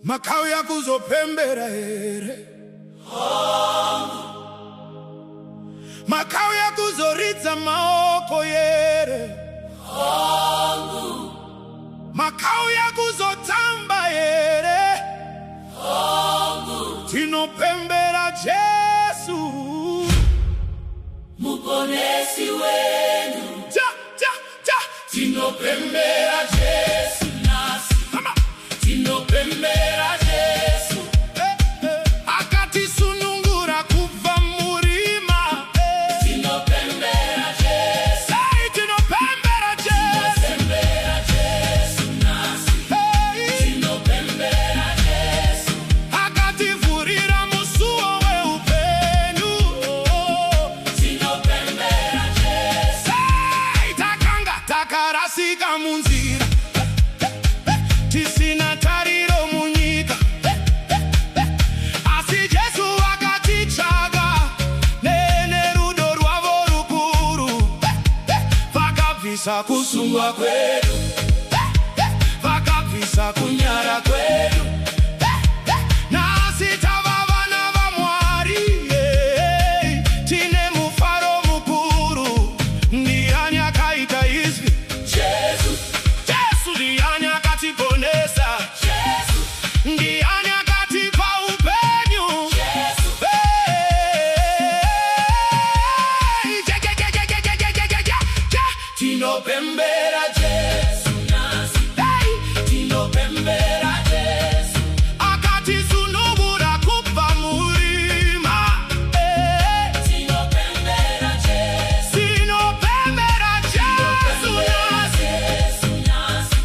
makao ya kuzopembera here makao ya kuzoridza maoko yere makao ya kuzotamba yere tinopembera Jesu muponesi wenu tinopembera Jesu nasi tinopembera Jesu akatisunungura kubva murima tinopembera Jesu tinopembera Jesu tinopembera Jesu nasi tinopembera Jesu akativhurira musuwo weupenyu tinopembera Jesu takanga takarasika munzira tisina tariro munyika asi Jesu akatitsvaga nerudo rwavo rukuru vakabvisa kusungwa kwedu vakabvisa kunyara kwedu nasi tava vana vaMwari tine mufaro mukuru ndiani akaita izvi Jesu ndiani akatiponesa Jesu ndiani akatipa upenyu Jesu tinopembera Jesu nasi tinopembera Jesu akatisunungura kubva murima tinopembera Jesu tinopembera Jesu nasi Jesu nasi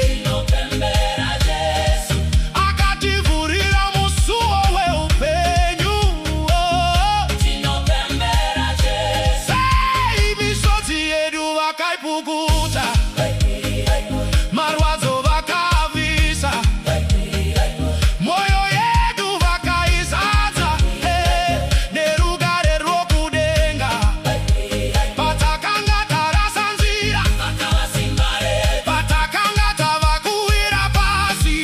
tinopembera Jesu akativhurira musuwo weupenyu tinopembera Jesu misodzi yedu vakaipukuta marwadzo vakabvisa moyo yedu vakaizadza nerugare rwokudenga patakanga tarasa nzira patakanga tava kuwira pasi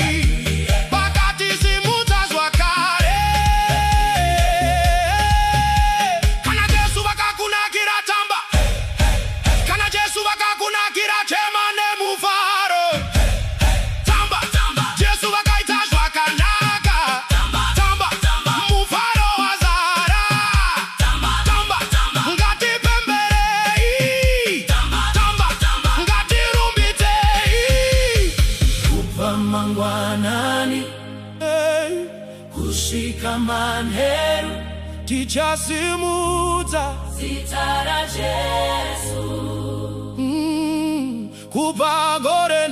pakatisimudza zvakare kana Jesu vakakunakira tamba kana Jesu vakakunakira chema nemufaro tamba Jesu vakaita zvakanaka tamba mufaro wazara tamba ngatipemberei tamba ngatirumbidei kubva mangwanani kusvika manheru tichasimudza zita raJesu kubva gore